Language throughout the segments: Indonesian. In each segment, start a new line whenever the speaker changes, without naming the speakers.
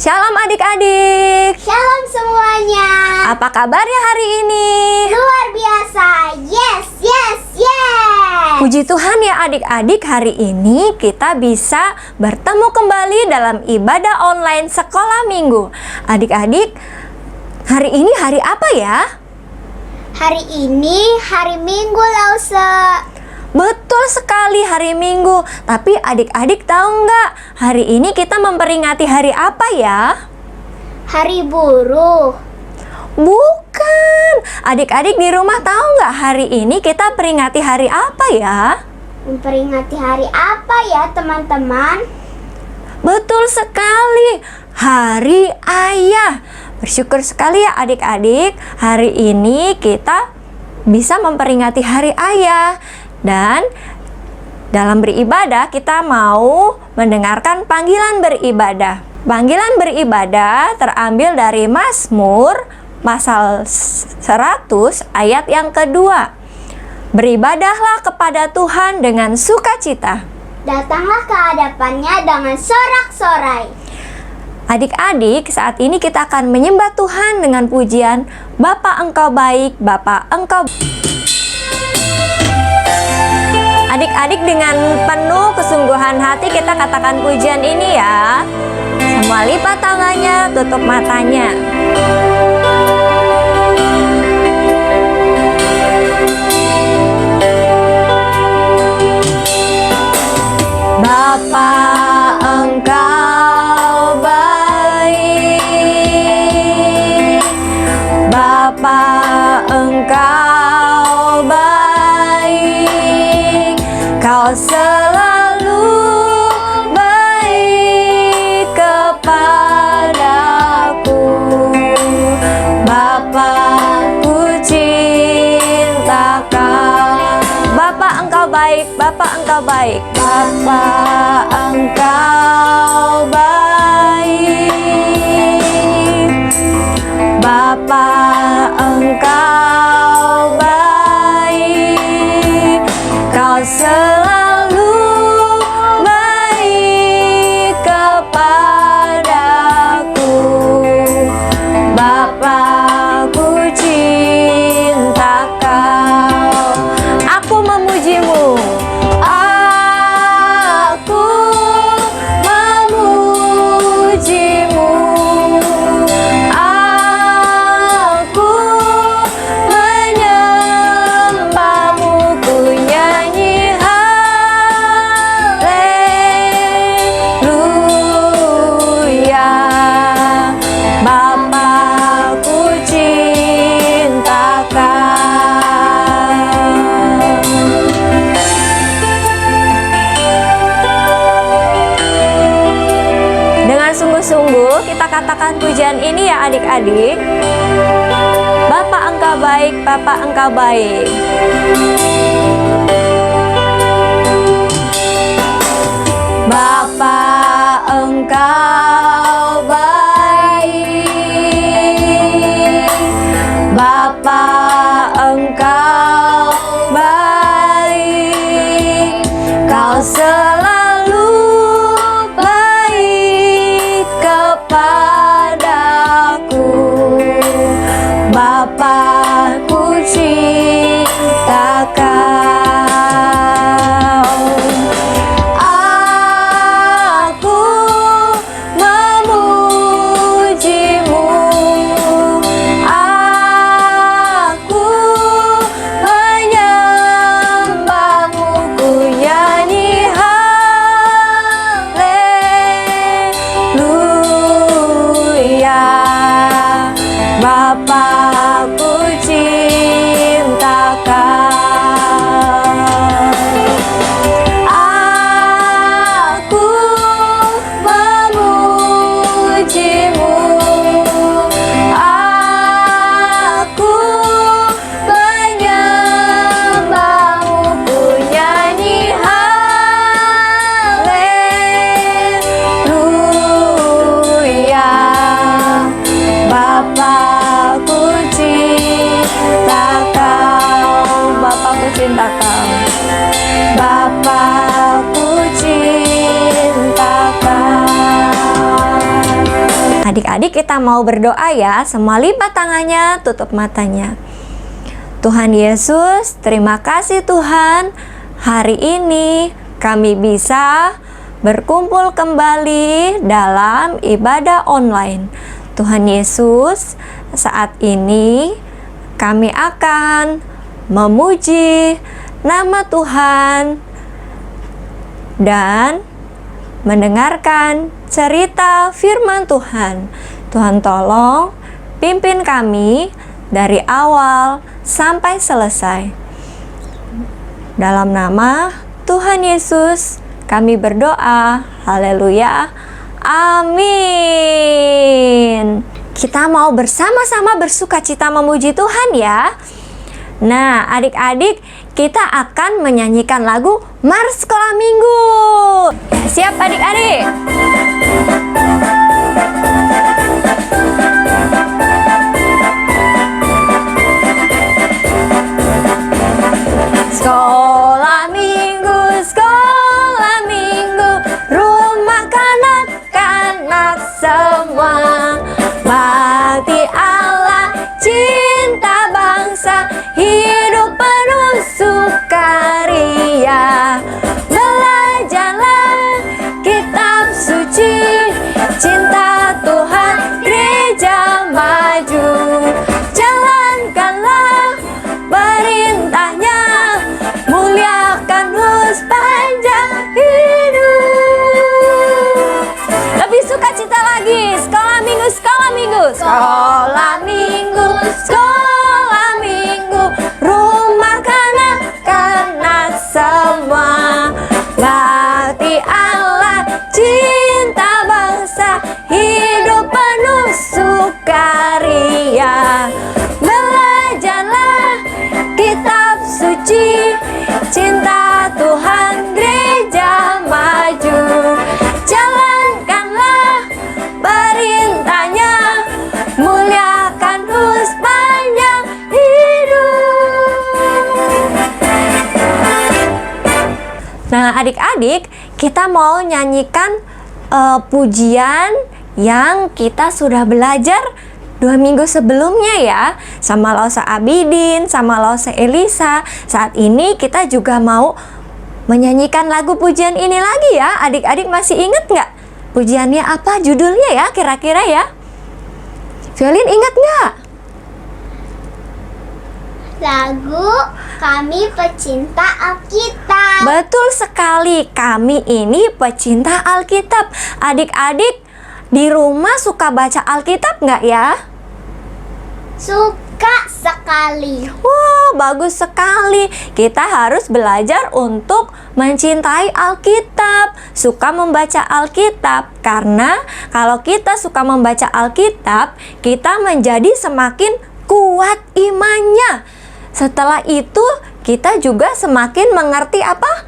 Shalom adik-adik.
Shalom semuanya.
Apa kabarnya hari ini?
Luar biasa. Yes.
Puji Tuhan ya adik-adik, hari ini kita bisa bertemu kembali dalam ibadah online sekolah minggu. Adik-adik, hari ini hari apa ya?
Hari ini hari Minggu, Lause.
Betul sekali, hari Minggu. Tapi adik-adik tahu nggak, hari ini kita memperingati hari apa ya?
Hari buruh.
Bukan. Adik-adik di rumah tahu nggak, hari ini kita peringati hari apa ya?
Memperingati hari apa ya teman-teman?
Betul sekali, Hari Ayah. Bersyukur sekali ya adik-adik, hari ini kita bisa memperingati Hari Ayah. Dan dalam beribadah kita mau mendengarkan panggilan beribadah. Panggilan beribadah terambil dari Mazmur pasal 100 ayat yang kedua. Beribadahlah kepada Tuhan dengan sukacita.
Datanglah ke hadapannya dengan sorak-sorai.
Adik-adik, saat ini kita akan menyembah Tuhan dengan pujian Bapa Engkau baik, Bapa Engkau. Adik-adik, dengan penuh kesungguhan hati kita katakan pujian ini ya. Semua lipat tangannya, tutup matanya. Bapa Engkau baik, Bapa Engkau baik, Kau selalu baik kepadaku. Bapa, ku cinta Kau. Bapa Engkau baik, Bapa Engkau baik, Bapa Engkau baik, Bapa Engkau baik, Kau selalu baik kepadaku. Bapa, ku cinta Kau. Aku memujimu. Aku memujimu. Aku menyembahmu. Ku nyanyi haleluya. Bapa, ku cinta Kau. Dengan sungguh-sungguh kita katakan pujian ini ya adik-adik. Bapa Engkau baik, Bapa Engkau baik. Bapa Engkau baik, Bapa Engkau baik, Kau selalu baik kepadaku. Bapa, ku cinta Kau. Aku Adik-adik kita mau berdoa ya. Semua lipat tangannya, tutup matanya. Tuhan Yesus, terima kasih Tuhan. Hari ini kami bisa berkumpul kembali dalam ibadah online. Tuhan Yesus, saat ini kami akan memuji nama Tuhan dan mendengarkan cerita firman Tuhan. Tuhan tolong pimpin kami dari awal sampai selesai. Dalam nama Tuhan Yesus kami berdoa. Haleluya. Amin. Kita mau bersama-sama bersukacita memuji Tuhan ya. Nah, adik-adik, kita akan menyanyikan lagu Mars Sekolah Minggu. Siap adik-adik? Sekolah minggu, rumah kanak-kanak semua. Bakti Allah, cinta bangsa, hidup penuh sukaria. Belajarlah kitab suci, cinta Tuhan, gereja maju. Jalankanlah perintahnya, muliakan sepanjang hidup. Lebih sukacita lagi. Sekolah minggu, sekolah minggu, sekolah minggu, sekolah minggu, rumah kanak-kanak semua. Bakti Allah, cinta bangsa, hidup penuh sukaria. Belajarlah kitab suci, cinta Tuhan, gereja maju. Jalankanlah perintahnya, muliakan sepanjang hidup. Nah adik-adik, kita mau nyanyikan pujian yang kita sudah belajar 2 minggu sebelumnya ya, sama Lause Abidin, sama Lause Elisa. Saat ini kita juga mau menyanyikan lagu pujian ini lagi ya. Adik-adik masih ingat nggak? Pujiannya apa judulnya ya kira-kira ya? Violin ingat nggak?
Lagu Kami Pecinta Alkitab.
Betul sekali, kami ini pecinta Alkitab. Adik-adik di rumah suka baca Alkitab nggak ya?
Suka sekali.
Wow, bagus sekali. Kita harus belajar untuk mencintai Alkitab, suka membaca Alkitab. Karena kalau kita suka membaca Alkitab, kita menjadi semakin kuat imannya. Setelah itu, kita juga semakin mengerti apa?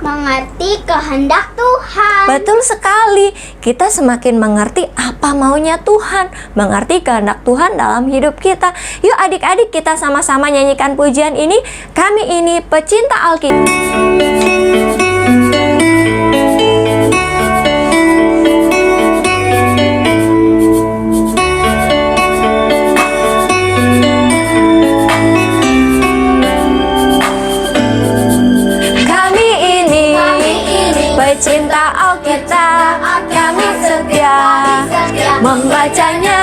Mengerti kehendak Tuhan.
Betul sekali. Kita semakin mengerti apa maunya Tuhan, mengerti kehendak Tuhan dalam hidup kita. Yuk adik-adik, kita sama-sama nyanyikan pujian ini. Kami ini pecinta Alkitab. Pecinta Alkitab, kami setia membacanya.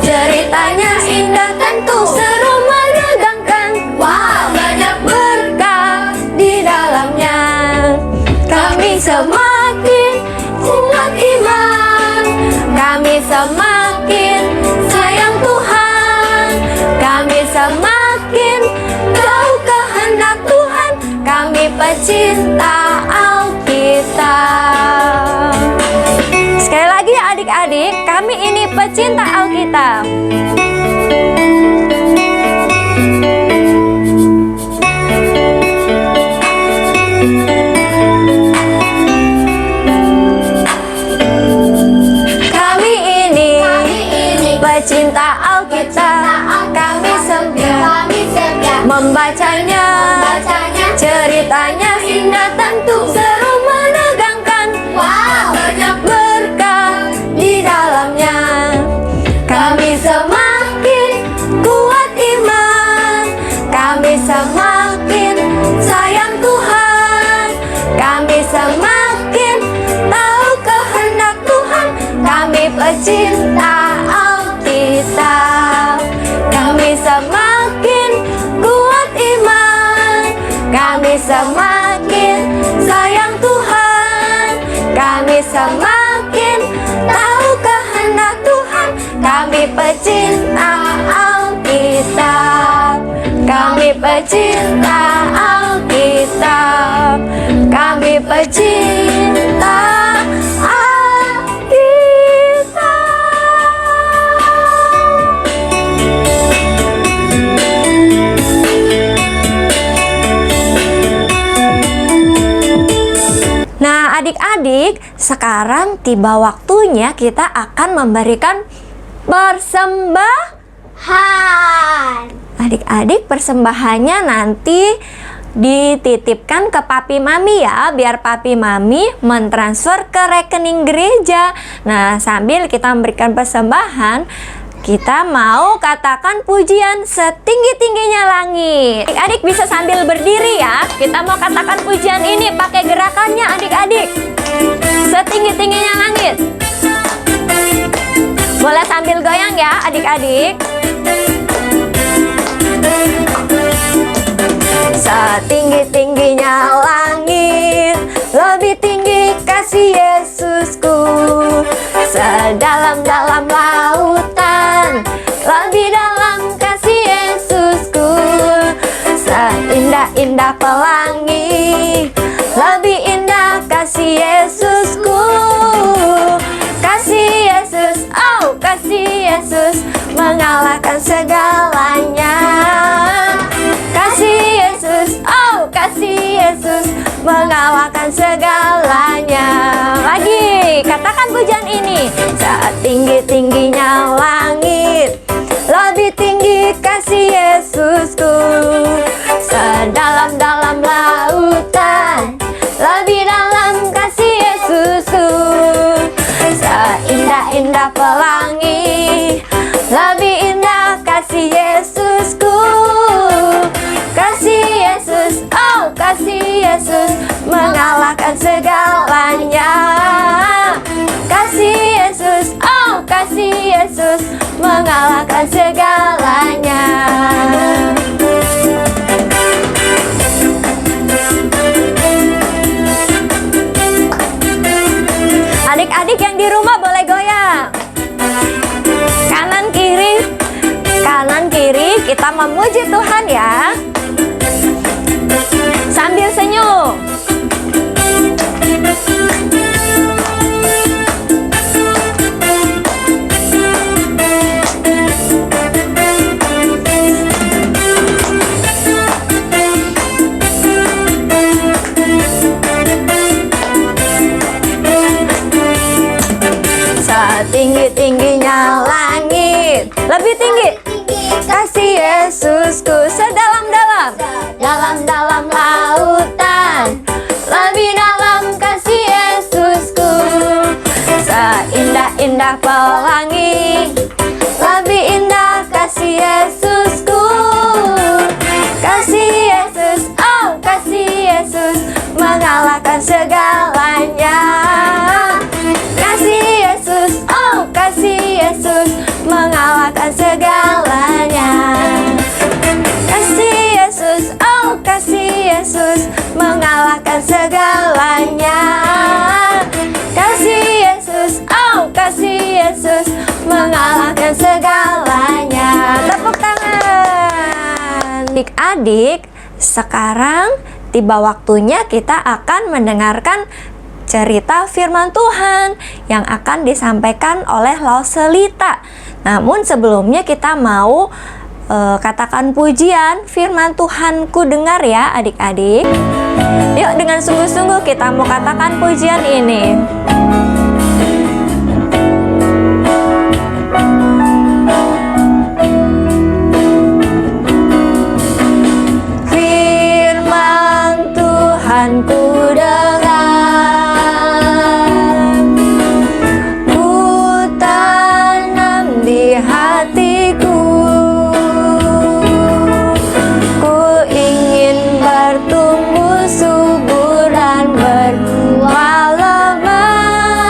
Ceritanya indah tentu, seru menegangkan. Wow, banyak berkah di dalamnya. Kami semakin kuat iman, kami semakin sayang Tuhan, kami semakin tahu kehendak Tuhan. Kami pecinta Alkitab. Sekali lagi ya adik-adik, kami ini pecinta Alkitab. Kami ini pecinta Alkitab. Kami setia membacanya. Ceritanya indah tentu, seru menegangkan. Wow, banyak berkah di dalam pecinta Alkitab. Kami semakin kuat iman, kami semakin sayang Tuhan, kami semakin tahu kehendak Tuhan. Kami pecinta Alkitab, kami pecinta Alkitab, kami pecinta Alkitab. Nah, adik-adik, sekarang tiba waktunya kita akan memberikan persembahan. Adik-adik, persembahannya nanti dititipkan ke papi mami ya, biar papi mami mentransfer ke rekening gereja. Nah, sambil kita memberikan persembahan, kita mau katakan pujian setinggi-tingginya langit. Adik-adik bisa sambil berdiri ya. Kita mau katakan pujian ini pakai gerakannya adik-adik. Setinggi-tingginya langit. Boleh sambil goyang ya adik-adik. Setinggi-tingginya langit, lebih tinggi kasih Yesusku. Sedalam-dalam lautan, lebih dalam kasih Yesusku. Seindah-indah pelangi, lebih indah kasih Yesusku. Kasih Yesus, oh kasih Yesus, mengalahkan segalanya. Kasih Yesus, oh kasih Yesus, mengalahkan segalanya. Lagi, katakan pujian ini. Setinggi-tingginya langit, lebih tinggi kasih Yesusku. Sedalam-dalam lautan, lebih dalam kasih Yesusku. Seindah-indah pelangi, lebih indah kasih Yesusku. Kasih Yesus, oh kasih Yesus, mengalahkan segalanya. Kasih Yesus, oh kasih Yesus, mengalahkan segalanya. Adik-adik yang di rumah boleh goyang. Kanan kiri kita memuji Tuhan ya. Sambil senyum. Setinggi-tingginya langit, lebih tinggi kasih Yesusku. Sedalam-dalam, dalam-dalam lautan, lebih dalam kasih Yesusku. Seindah-indah pelangi, lebih indah kasih Yesusku. Kasih Yesus, oh kasih Yesus, mengalahkan segalanya. Kasih Yesus, oh kasih Yesus, mengalahkan segalanya. Kasih Yesus, oh kasih Yesus, mengalahkan segalanya. Kasih Yesus, oh kasih Yesus, mengalahkan segalanya. Tepuk tangan. Adik-adik, sekarang tiba waktunya kita akan mendengarkan cerita firman Tuhan yang akan disampaikan oleh Lauselita. Namun sebelumnya kita mau katakan pujian firman Tuhan ku dengar ya adik-adik. Yuk dengan sungguh-sungguh kita mau katakan pujian ini. Firman Tuhan ku dengar, hatiku, ku ingin bertumbuh subur dan berbuah lebat.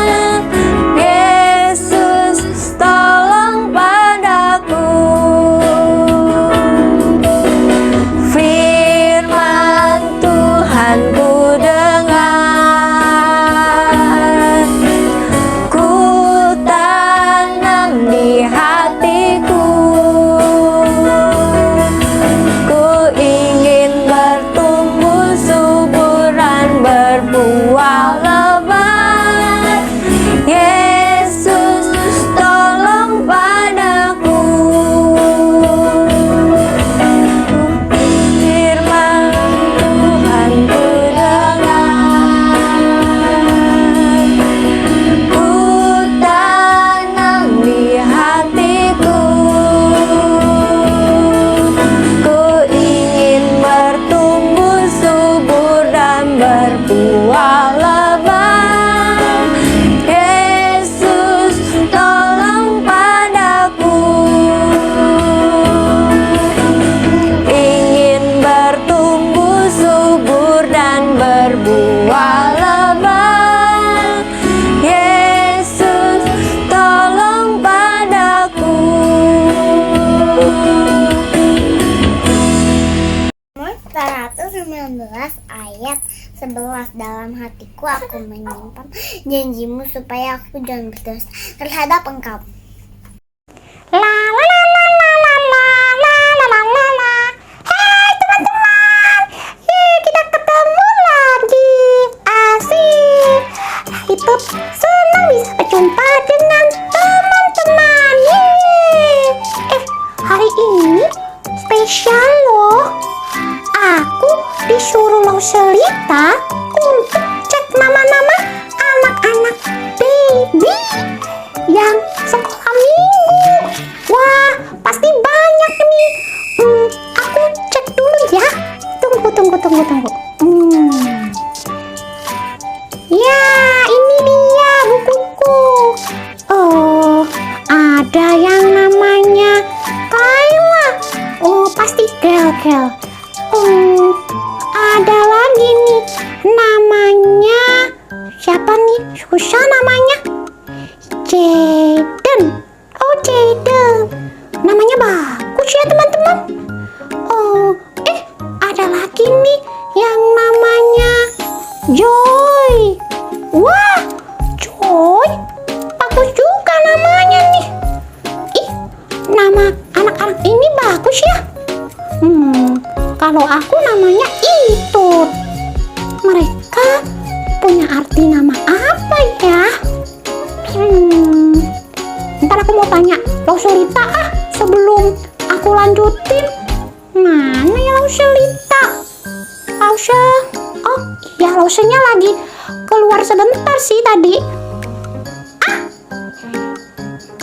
11. Dalam hatiku aku menyimpan janjimu supaya aku jangan berdosa terhadap engkau.
La la la la la la la la la la la la. Hai teman-teman, kita ketemu lagi. Asik. Itu senang bisa berjumpa dengan teman-teman. Hari ini spesial loh. Aku disuruh Lauselita untuk cek nama-nama anak-anak baby yang sekolah minggu. Wah, pasti banyak nih. Aku cek dulu ya. Tunggu. Ya, ini dia bukuku. Oh, ada yang namanya Kayla. Oh, pasti Kel. Ada lagi nih namanya siapa nih? Susah namanya. Jaden. Oh, Jaden. Namanya bagus ya, teman-teman. Oh, ada lagi nih yang namanya Joy. Wah, Joy. Bagus juga namanya nih. Nama anak-anak ini bagus ya. Kalau aku namanya Itut. Mereka punya arti nama apa ya? Ntar aku mau tanya Lauselita sebelum aku lanjutin. Mana ya Lauselita? Oh iya, Lauselnya lagi keluar sebentar sih tadi.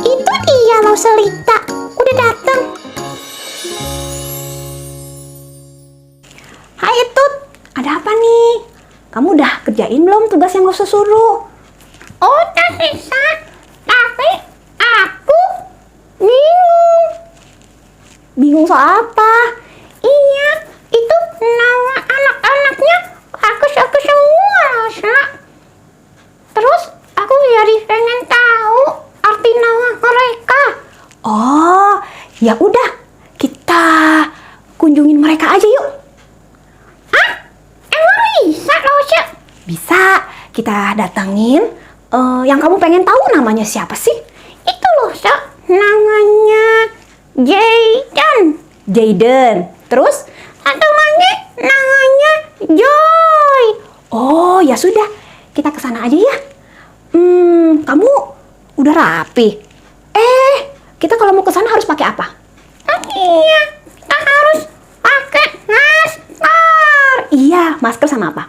Itu dia Lauselita. Udah datang. Hai Itut, ada apa nih? Kamu udah kerjain belum tugas yang Lause suruh? Udah bisa, tapi aku bingung. Bingung soal apa? Iya, itu nama anak-anaknya aku semua, Lause. Terus aku jadi pengen tahu arti nama mereka. Oh, ya udah, kita kunjungin mereka aja yuk. Bisa, Lause? Bisa, kita datangin yang kamu pengen tahu namanya siapa sih? Itu Lause, namanya Jaden. Terus satu lagi namanya Joy. Oh, ya sudah, kita kesana aja ya. Kamu udah rapi? Kita kalau mau kesana harus pakai apa? Iya, kita harus pakai masker. Iya, masker sama apa?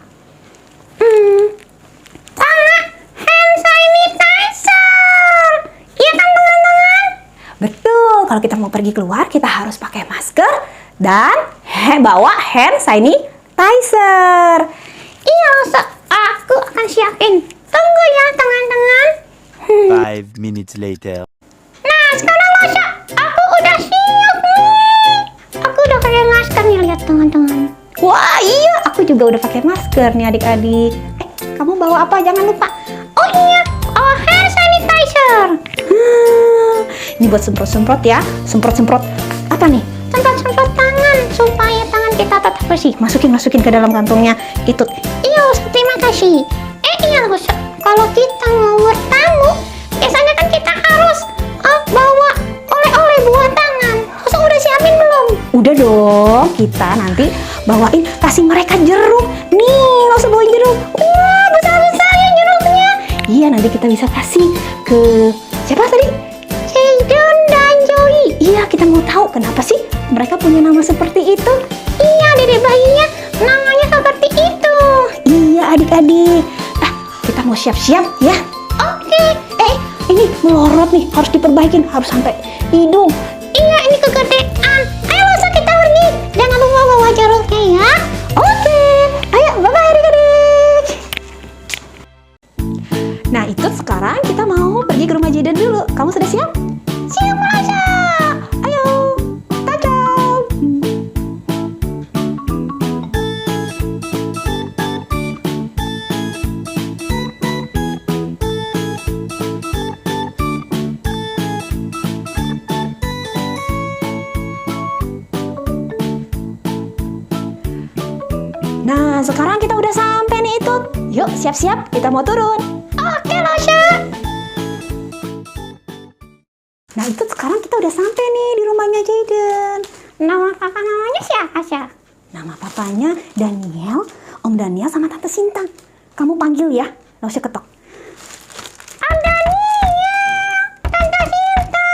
Sama hand sanitizer. Iya kan teman-teman? Betul, kalau kita mau pergi keluar kita harus pakai masker dan bawa hand sanitizer. Iya, aku akan siapin. Tunggu ya teman-teman.
5 minutes later.
Nah, sekarang Lause, aku udah siap nih. Aku udah pakai masker nih, lihat teman-teman. Wah iya, aku juga udah pakai masker nih adik-adik. Kamu bawa apa? Jangan lupa. Oh iya, hand sanitizer. Ini buat semprot-semprot ya. Semprot-semprot apa nih? Semprot-semprot tangan supaya tangan kita tetap bersih. Masukin ke dalam kantongnya itu. Iya, terima kasih. Iya, kalau kita mau bertamu, biasanya kan kita harus bawa oleh-oleh buat tangan. Terus udah siapin belum? Udah dong, kita nanti bawain, kasih mereka jeruk. Nih, Lause bawain jeruk. Wah, besar-besar ya jeruknya. Iya, nanti kita bisa kasih ke siapa tadi? Jaden dan Joy. Iya, kita mau tahu kenapa sih mereka punya nama seperti itu. Iya, dedek bayinya namanya seperti itu. Iya, adik-adik. Kita mau siap-siap ya. Oke. Ini melorot nih, harus diperbaikin, harus sampai hidung. Iya, ini kegedean. Ayo Lause, kita pergi. Jangan lupa bawa jeruknya ya. Oke. Ayo, bye-bye adik-adik. Nah, itu sekarang kita mau pergi ke rumah Jaden dulu. Kamu sudah siap? Siap, Lause. Ayo. Dadah. Nah, sekarang kita udah sampai Itut. Yuk, siap-siap, kita mau turun. Oke, Lasha. Nah, itu sekarang kita udah sampai nih di rumahnya Jayden. Nama kakak namanya siapa, Sya? Nama papanya Daniel, Om Daniel sama Tante Sinta. Kamu panggil ya, nggak usah ketok. Om Daniel, Tante Sinta,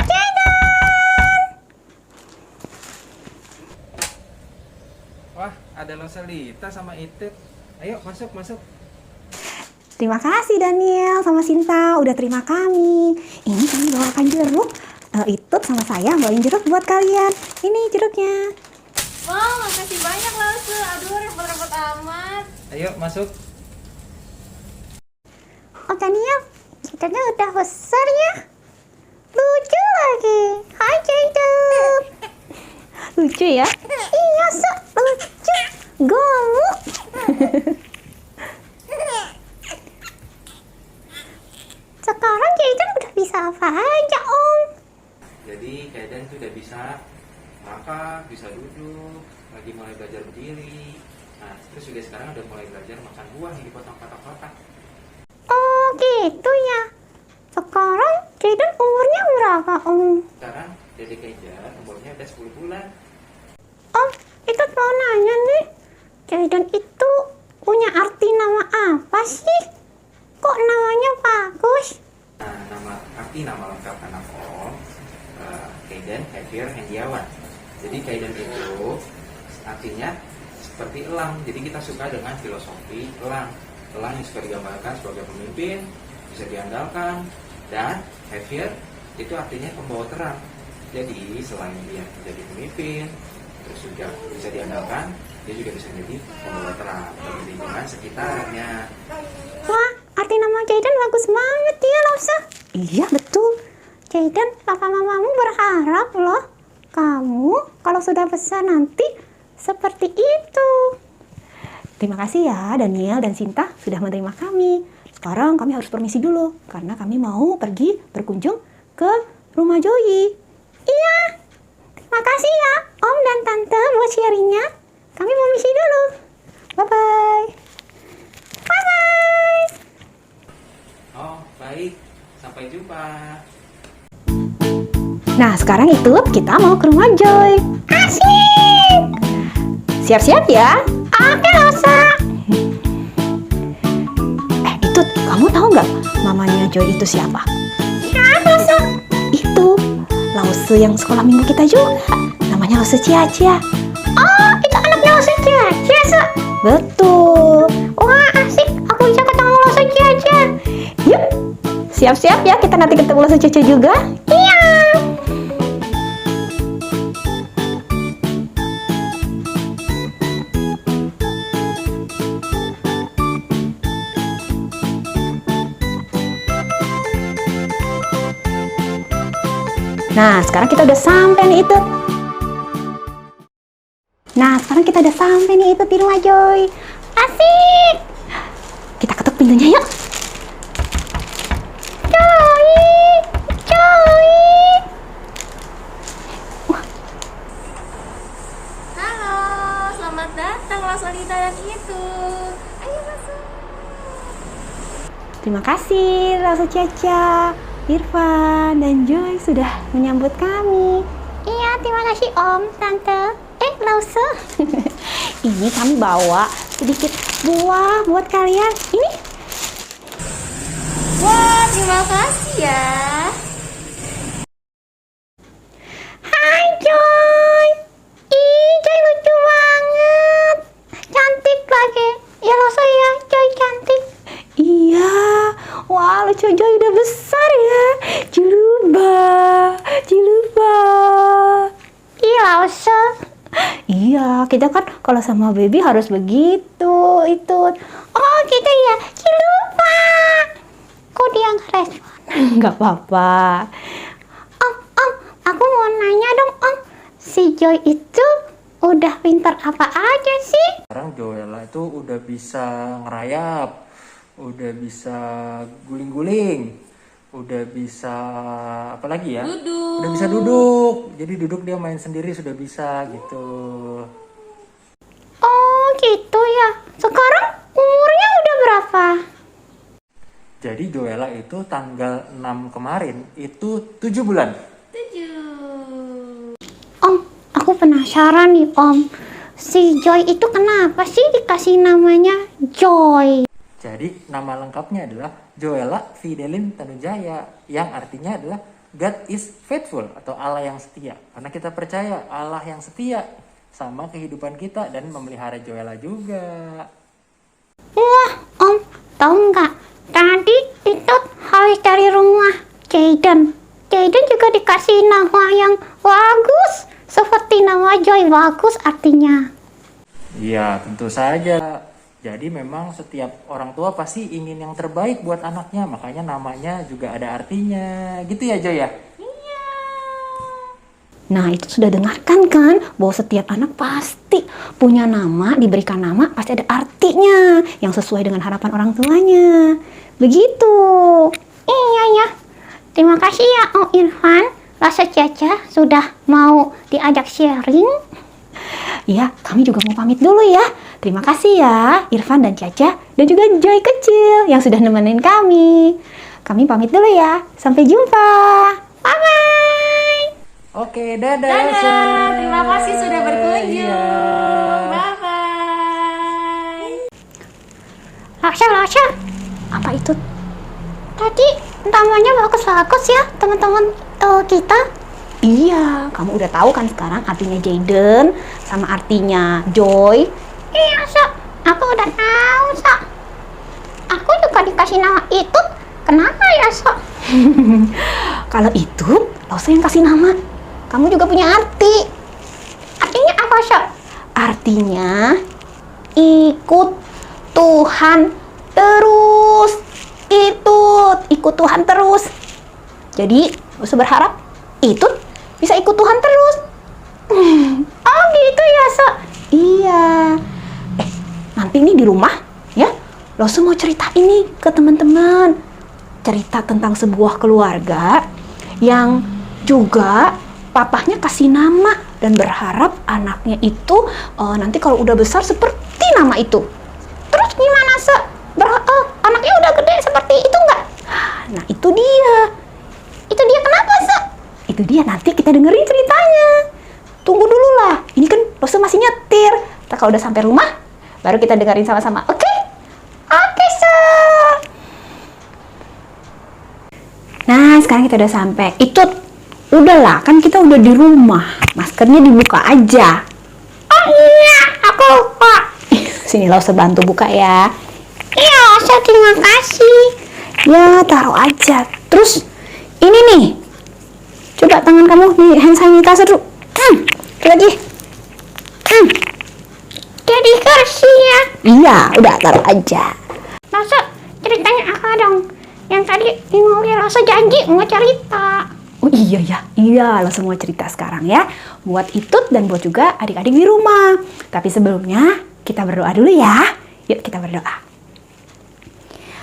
Jayden.
Wah, ada Rosalita sama Itip. Ayo masuk, masuk.
Terima kasih Daniel sama Sinta udah terima kami. Ini kami bawakan jeruk. Itut sama saya bawain jeruk buat kalian. Ini jeruknya.
Wow, makasih banyak Lause. Aduh, repot-repot amat.
Ayo masuk.
Oh Daniel, kita udah besar ya. Lucu lagi. Hai Jayden. Lucu ya? Iya, lucu. Gemuk. Sekarang Jayden udah bisa apa aja, Om?
Jadi Kayden tuh udah bisa makan, bisa duduk, lagi mulai belajar berdiri. Nah, terus juga sekarang udah mulai belajar makan buah yang dipotong kotak-kotak.
Oh gitu ya. Sekarang Jayden umurnya berapa, Om?
Sekarang Dede Kayden umurnya udah 10 bulan.
Om, itu mau nanya nih. Jayden itu punya arti nama apa sih? Kok namanya bagus?
Nah, nama lengkap anak Om, Kayden Xavier Hendiawan. Jadi Kayden itu artinya seperti elang. Jadi kita suka dengan filosofi elang. Elang yang suka digambarkan sebagai pemimpin, bisa diandalkan, dan Xavier itu artinya pembawa terang. Jadi selain dia menjadi pemimpin, terus juga bisa diandalkan, dia juga bisa menjadi pembawa terang bagi lingkungan sekitarnya.
Wah, arti nama Jayden bagus banget ya, Lausa. Iya, betul. Jayden, papa mamamu berharap loh kamu kalau sudah besar nanti seperti itu. Terima kasih ya Daniel dan Sinta sudah menerima kami. Sekarang kami harus permisi dulu karena kami mau pergi berkunjung ke rumah Joey. Iya, terima kasih ya Om dan Tante buat sharingnya. Kami mau misi dulu. Bye-bye. Bye-bye.
Oh, baik. Sampai jumpa.
Nah, sekarang itu kita mau ke rumah Joy. Asik! Siap-siap ya. Oke, Rosa. Itu kamu tahu nggak mamanya Joy itu siapa? Siapa, Rosa? Itu Lause yang sekolah minggu kita juga. Namanya Lause Cia-Cia. Oh, itu anaknya Lause Cia-Cia, Sa? Betul. Wah, asik. Aku bisa ketemu Lause Cia-Cia. Yuk, siap-siap ya. Kita nanti ketemu Lause Cia-Cia juga. Iya. Nah, sekarang kita udah sampai nih itu. Nah, sekarang kita udah sampai nih itu di rumah Joy. Asik. Kita ketuk pintunya yuk. Joy, Joy.
Halo, selamat datang Rosalita dan itu. Ayo masuk.
Terima kasih Lause Cia-Cia, Irfan, dan Joy sudah menyambut kami. Iya, terima kasih Om, Tante, Lause. Ini kami bawa sedikit buah buat kalian. Ini.
Wah, terima kasih ya.
Hai Joy. Ih, Joy lucu banget. Cantik lagi. Ya Lause ya, Joy cantik. Iya. Wah, lucu Joy udah besar ya. Jiluba. Iya, Lause. Iya, kita kan kalau sama baby harus begitu, itu. Oh, gitu ya. Jiluba. Kok dia nggak respon? Nggak apa-apa. Om, aku mau nanya dong, Om. Si Joy itu udah pintar apa aja sih?
Sekarang Joella itu udah bisa ngerayap, udah bisa guling-guling, udah bisa apa lagi ya?
Duduk.
Udah bisa duduk. Jadi duduk dia main sendiri sudah bisa gitu.
Oh, gitu ya. Sekarang
Jadi Joella itu tanggal 6 kemarin itu 7 bulan.
Om, aku penasaran nih Om. Si Joy itu kenapa sih dikasih namanya Joy?
Jadi nama lengkapnya adalah Joella Fidelin Tanujaya, yang artinya adalah God is faithful atau Allah yang setia. Karena kita percaya Allah yang setia sama kehidupan kita dan memelihara Joella juga.
Wah, Om, tahu nggak? Tadi itu habis dari rumah Jaden. Jaden juga dikasih nama yang bagus, seperti nama Joy, bagus artinya.
Iya, tentu saja. Jadi memang setiap orang tua pasti ingin yang terbaik buat anaknya, makanya namanya juga ada artinya. Gitu ya, Joy ya?
Nah, itu sudah dengarkan kan bahwa setiap anak pasti punya nama, diberikan nama pasti ada artinya yang sesuai dengan harapan orang tuanya. Begitu. Iya ya. Terima kasih ya Om Irfan, Rasa Caca sudah mau diajak sharing. Ya, kami juga mau pamit dulu ya. Terima kasih ya Irfan dan Caca dan juga Joy kecil yang sudah nemenin kami. Kami pamit dulu ya. Sampai jumpa. Bye-bye.
Oke, dadah.
Dadah, terima kasih sudah berkunjung.
Iya.
Bye-bye.
Lasha, apa itu? Tadi namanya bagus-bagus ya teman-teman kita. Iya, kamu udah tahu kan sekarang artinya Jaden sama artinya Joy. Iya, Sa. Aku udah tahu, Sa. Aku juga dikasih nama itu. Kenapa ya, Sa? Kalau itu, Losa yang kasih nama. Kamu juga punya arti. Artinya apa, Sa? Artinya ikut Tuhan terus. Ikut Tuhan terus. Jadi, gak usah berharap itu bisa ikut Tuhan terus. Oh gitu ya, Sa? Iya. Nanti nih di rumah ya, lo semua cerita ini ke teman-teman. Cerita tentang sebuah keluarga yang juga papahnya kasih nama dan berharap anaknya itu nanti kalau udah besar seperti nama itu. Terus gimana, Sa? Anaknya udah gede seperti itu nggak? Nah, itu dia. Itu dia kenapa, Sa? Itu dia, nanti kita dengerin ceritanya. Tunggu dulu lah. Ini kan Losa masih nyetir. Ntar kalau udah sampai rumah, baru kita dengerin sama-sama. Oke? Oke, Sa. Nah, sekarang kita udah sampai. Itu udahlah, kan kita udah di rumah. Maskernya dibuka aja. Oh iya, aku lupa. Sini Losa bantu buka ya. Iya, Losa, terima kasih. Ya, taruh aja. Terus ini nih. Coba tangan kamu di hand sanitizer dulu. Lagi. Jadi bersih ya. Iya, udah taruh aja. Losa, ceritanya apa dong? Yang tadi mau Losa janji mau cerita. Oh iya ya, iya Losa mau cerita sekarang ya. Buat Itut dan buat juga adik-adik di rumah. Tapi sebelumnya kita berdoa dulu ya. Yuk kita berdoa.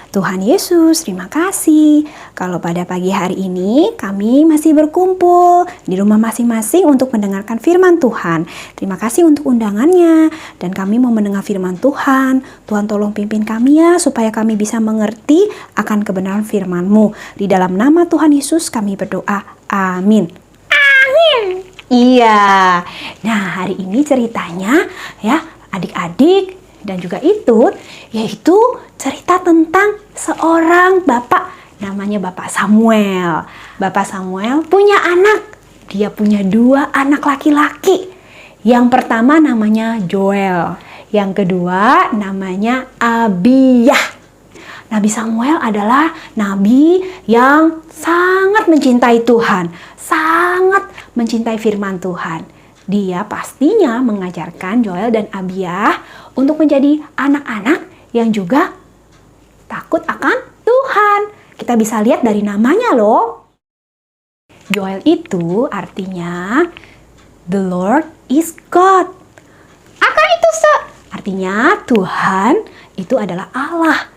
Tuhan Yesus, terima kasih kalau pada pagi hari ini kami masih berkumpul di rumah masing-masing untuk mendengarkan firman Tuhan. Terima kasih untuk undangannya dan kami mau mendengar firman Tuhan. Tuhan tolong pimpin kami ya supaya kami bisa mengerti akan kebenaran firman-Mu. Di dalam nama Tuhan Yesus kami berdoa. Amin. Amin. Iya. Nah, hari ini ceritanya ya adik-adik dan juga Itut, yaitu cerita tentang seorang bapak, namanya Bapak Samuel. Bapak Samuel punya anak, dia punya 2 anak laki-laki. Yang pertama namanya Joel, yang kedua namanya Abiyah. Nabi Samuel adalah nabi yang sangat mencintai Tuhan, sangat mencintai firman Tuhan. Dia pastinya mengajarkan Joel dan Abiyah untuk menjadi anak-anak yang juga takut akan Tuhan. Kita bisa lihat dari namanya loh. Joel itu artinya The Lord is God. Apa itu, Sa? Artinya Tuhan itu adalah Allah.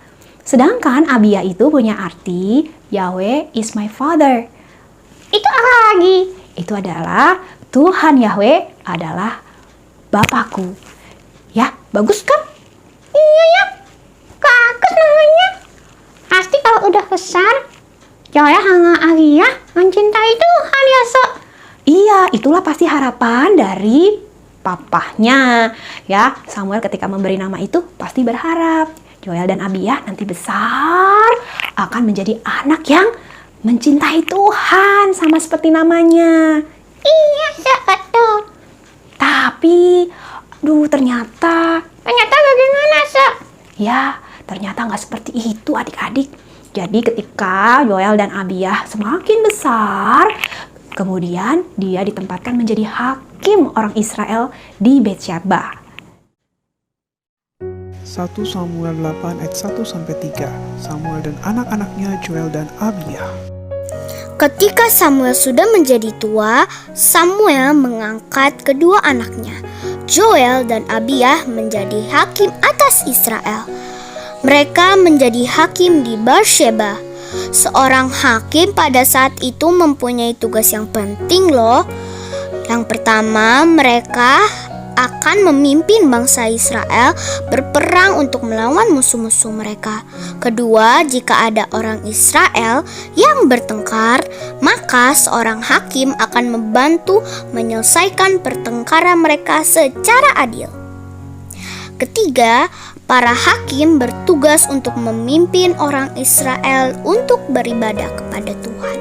Sedangkan Abiyah itu punya arti Yahweh is my father. Itu apa lagi? Itu adalah Tuhan Yahweh adalah Bapakku. Ya, bagus kan? Iya ya. Bagus namanya. Pasti kalau udah besar, Joel sama Abiyah mencintai Tuhan ya, So.
Iya, itulah pasti harapan dari papahnya. Ya, Samuel ketika memberi nama itu pasti berharap Joel dan Abiyah nanti besar akan menjadi anak yang mencintai Tuhan sama seperti namanya.
Iya, So, betul.
Tapi, ternyata
Bagaimana, So?
ya, ternyata nggak seperti itu adik-adik. Jadi ketika Joel dan Abiyah semakin besar, kemudian dia ditempatkan menjadi hakim orang Israel di Betsyeba.
1 Samuel 8 ayat 1-3. Samuel dan anak-anaknya Joel dan Abiyah.
Ketika Samuel sudah menjadi tua, Samuel mengangkat kedua anaknya, Joel dan Abiyah, menjadi hakim atas Israel. Mereka menjadi hakim di Beersheba. Seorang hakim pada saat itu mempunyai tugas yang penting loh. Yang pertama, mereka akan memimpin bangsa Israel berperang untuk melawan musuh-musuh mereka. Kedua, jika ada orang Israel yang bertengkar, maka seorang hakim akan membantu menyelesaikan pertengkaran mereka secara adil. Ketiga, para hakim bertugas untuk memimpin orang Israel untuk beribadah kepada Tuhan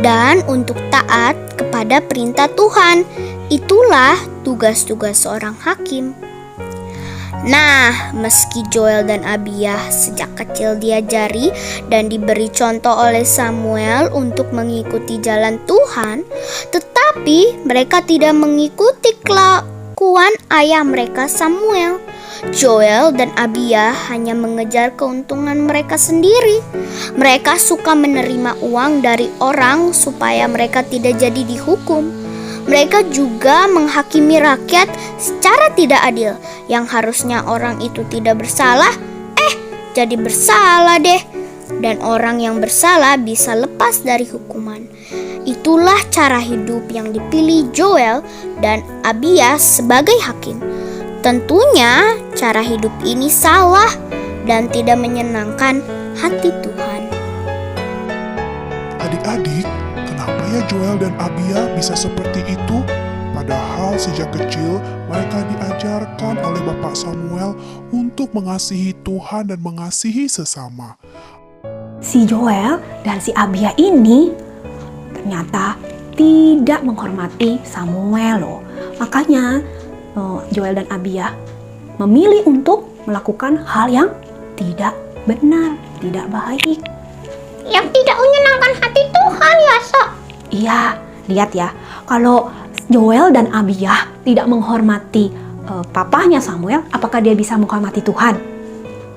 dan untuk taat kepada perintah Tuhan. Itulah tugas-tugas seorang hakim. Nah, meski Joel dan Abiyah sejak kecil diajari dan diberi contoh oleh Samuel untuk mengikuti jalan Tuhan, tetapi mereka tidak mengikuti kelakuan ayah mereka Samuel. Joel dan Abiyah hanya mengejar keuntungan mereka sendiri. Mereka suka menerima uang dari orang supaya mereka tidak jadi dihukum. Mereka juga menghakimi rakyat secara tidak adil. Yang harusnya orang itu tidak bersalah, jadi bersalah deh. Dan orang yang bersalah bisa lepas dari hukuman. Itulah cara hidup yang dipilih Joel dan Abiyah sebagai hakim. Tentunya cara hidup ini salah dan tidak menyenangkan hati Tuhan.
Adik-adik, kenapa ya Joel dan Abiyah bisa seperti itu? Padahal sejak kecil mereka diajarkan oleh Bapak Samuel untuk mengasihi Tuhan dan mengasihi sesama.
Si Joel dan si Abiyah ini ternyata tidak menghormati Samuel loh. Makanya Joel dan Abiyah memilih untuk melakukan hal yang tidak benar, tidak baik.
Yang tidak menyenangkan hati Tuhan ya, So.
Iya, lihat ya, kalau Joel dan Abiyah tidak menghormati papahnya Samuel, apakah dia bisa menghormati Tuhan?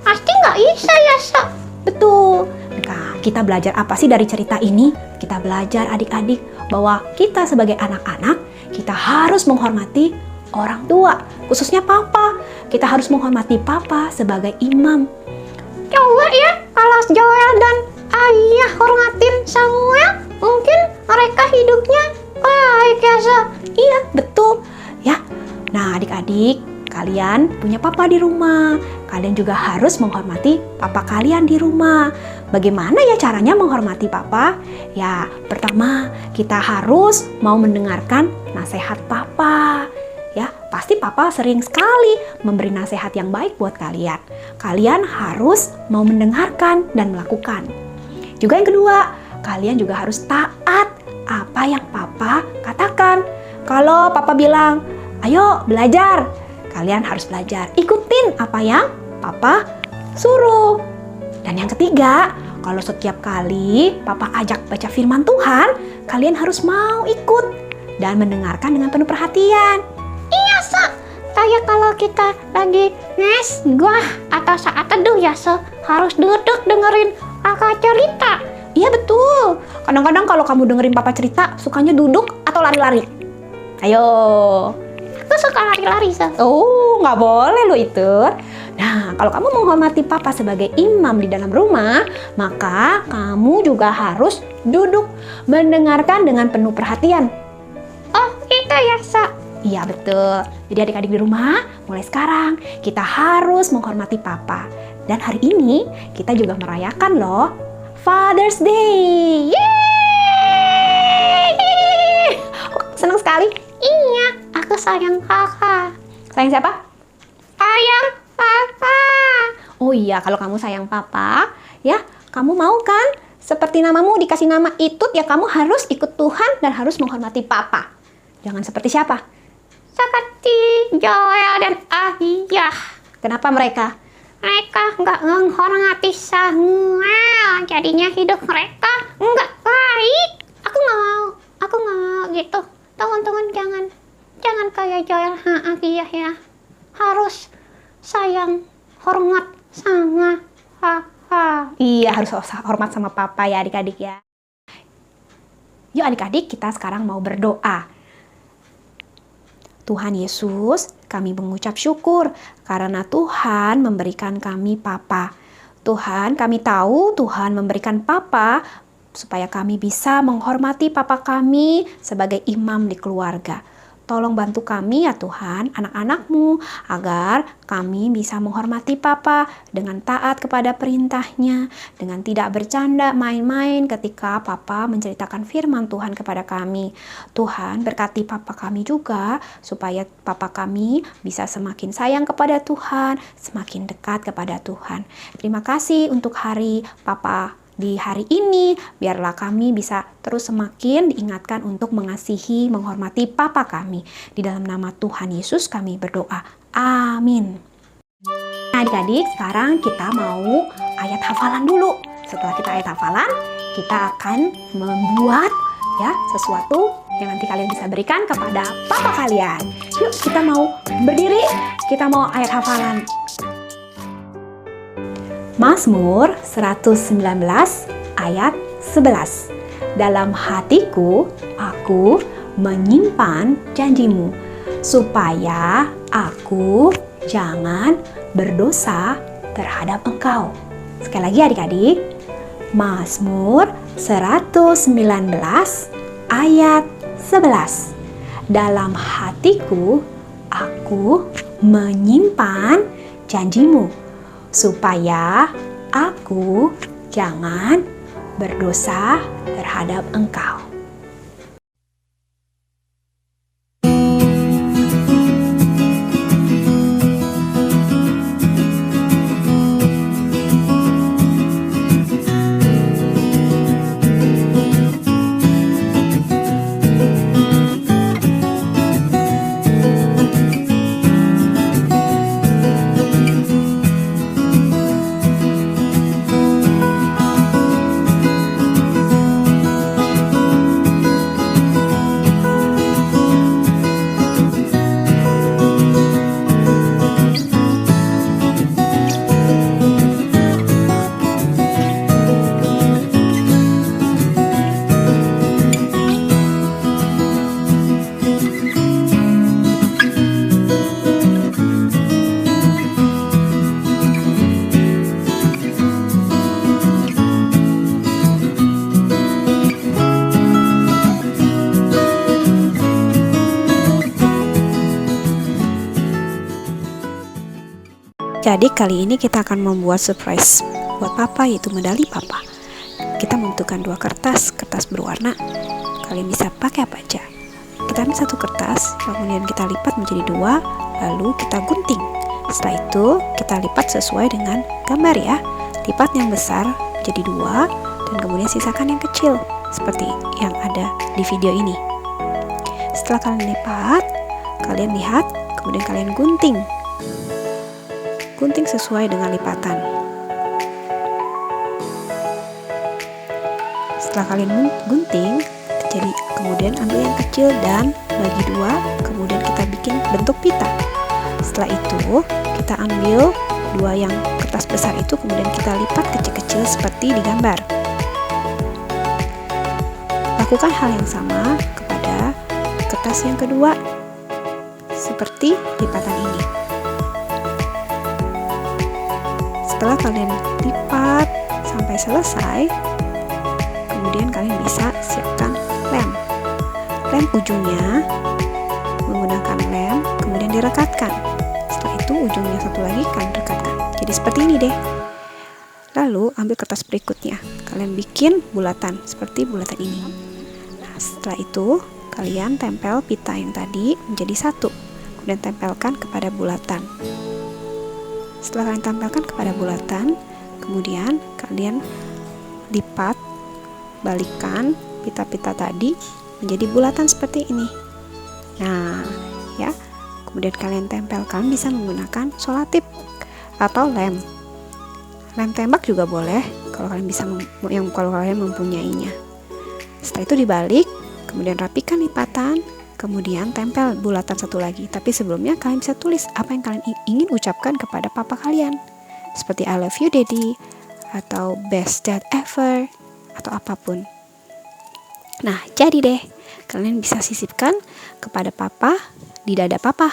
Pasti nggak bisa ya, So.
Betul. Nah, kita belajar apa sih dari cerita ini? Kita belajar adik-adik bahwa kita sebagai anak-anak, kita harus menghormati orang tua, khususnya papa. Kita harus menghormati papa sebagai imam.
Coba ya, kalau Joel dan Abiyah hormatin Samuel, mungkin mereka hidupnya baik ya, So.
Iya, betul. Ya. Nah, adik-adik, kalian punya papa di rumah. Kalian juga harus menghormati papa kalian di rumah. Bagaimana ya caranya menghormati papa? Ya, pertama, kita harus mau mendengarkan nasihat papa. Ya, pasti papa sering sekali memberi nasihat yang baik buat kalian. Kalian harus mau mendengarkan dan melakukan. Juga yang kedua, kalian juga harus taat apa yang papa katakan. Kalau papa bilang, ayo belajar, kalian harus belajar. Ikutin apa yang papa suruh. Dan yang ketiga, kalau setiap kali papa ajak baca firman Tuhan, kalian harus mau ikut dan mendengarkan dengan penuh perhatian.
Iya, So. Kayak kalau kita lagi ngesgah atau saat teduh ya, So, harus duduk dengerin kakak cerita.
Iya betul. Kadang-kadang kalau kamu dengerin papa cerita, sukanya duduk atau lari-lari? Ayo.
Aku suka lari-lari, So.
Oh, nggak boleh lo itu. Nah, kalau kamu menghormati papa sebagai imam di dalam rumah, maka kamu juga harus duduk mendengarkan dengan penuh perhatian.
Oh, gitu ya, So.
Iya betul. Jadi adik-adik di rumah, mulai sekarang kita harus menghormati papa. Dan hari ini kita juga merayakan loh Father's Day. Yeay! Senang sekali.
Iya, aku sayang kakak.
Sayang siapa?
Sayang papa.
Oh iya, kalau kamu sayang papa, ya, kamu mau kan? Seperti namamu dikasih nama Itut, ya kamu harus ikut Tuhan dan harus menghormati papa. Jangan seperti siapa?
Seperti Joel dan Abiyah.
Kenapa mereka?
Mereka nggak menghormati Samuel. Jadinya hidup mereka nggak baik. Aku nggak mau gitu. Teman-teman jangan kayak Joel dan Abiyah ya. Harus sayang, hormat sama papa.
Iya, harus hormat sama papa ya adik-adik ya. Yuk adik-adik, kita sekarang mau berdoa. Tuhan Yesus, kami mengucap syukur karena Tuhan memberikan kami papa. Tuhan, kami tahu Tuhan memberikan papa supaya kami bisa menghormati papa kami sebagai imam di keluarga. Tolong bantu kami ya Tuhan, anak-anak-Mu, agar kami bisa menghormati papa dengan taat kepada perintahnya, dengan tidak bercanda main-main ketika papa menceritakan firman Tuhan kepada kami. Tuhan, berkati papa kami juga, supaya papa kami bisa semakin sayang kepada Tuhan, semakin dekat kepada Tuhan. Terima kasih untuk hari papa di hari ini, biarlah kami bisa terus semakin diingatkan untuk mengasihi, menghormati papa kami. Di dalam nama Tuhan Yesus kami berdoa. Amin. Nah adik-adik, sekarang kita mau ayat hafalan dulu. Setelah kita ayat hafalan, kita akan membuat ya sesuatu yang nanti kalian bisa berikan kepada papa kalian. Yuk kita mau berdiri, kita mau ayat hafalan. Mazmur 119 ayat 11. Dalam hatiku aku menyimpan janjimu, supaya aku jangan berdosa terhadap engkau. Sekali lagi adik-adik, Mazmur 119 ayat 11. Dalam hatiku aku menyimpan janjimu, supaya aku jangan berdosa terhadap engkau. Jadi kali ini kita akan membuat surprise buat papa, yaitu medali papa. Kita membutuhkan 2 kertas berwarna. Kalian bisa pakai apa aja. Kita ambil 1 kertas, kemudian kita lipat menjadi 2, lalu kita gunting. Setelah itu kita lipat sesuai dengan gambar ya. Lipat yang besar jadi 2, dan kemudian sisakan yang kecil seperti yang ada di video ini. Setelah kalian lipat, kalian lihat, kemudian kalian gunting. Gunting sesuai dengan lipatan. Setelah kalian gunting, jadi kemudian ambil yang kecil dan bagi 2, kemudian kita bikin bentuk pita. Setelah itu, kita ambil 2 yang kertas besar itu, kemudian kita lipat kecil-kecil seperti di gambar. Lakukan hal yang sama kepada kertas yang kedua, seperti lipatan ini. Setelah kalian lipat sampai selesai, kemudian kalian bisa siapkan lem. Lem ujungnya menggunakan lem, kemudian direkatkan. Setelah itu ujungnya satu lagi kalian rekatkan. Jadi seperti ini deh. Lalu ambil kertas berikutnya, kalian bikin bulatan seperti bulatan ini. Nah, setelah itu kalian tempel pita yang tadi menjadi satu, kemudian tempelkan kepada bulatan. Setelah kalian tempelkan kepada bulatan, kemudian kalian lipat, balikan pita-pita tadi menjadi bulatan seperti ini. Nah, ya, kemudian kalian tempelkan bisa menggunakan solatip atau lem. Lem tembak juga boleh kalau kalian bisa kalau kalian mempunyainya. Setelah itu dibalik, kemudian rapikan lipatan, kemudian tempel bulatan satu lagi. Tapi sebelumnya kalian bisa tulis apa yang kalian ingin ucapkan kepada papa kalian. Seperti I love you daddy, atau best dad ever, atau apapun. Nah, jadi deh, kalian bisa sisipkan kepada papa di dada papa.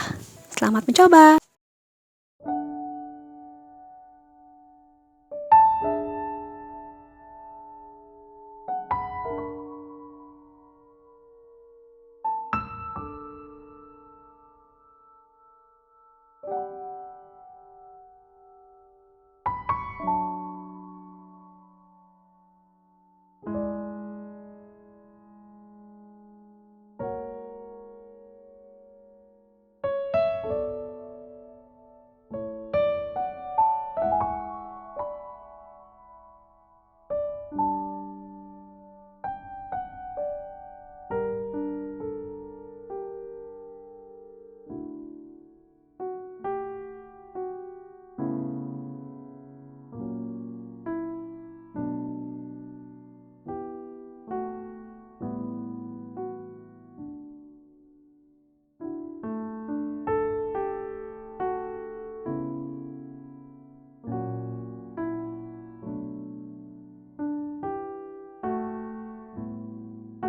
Selamat mencoba.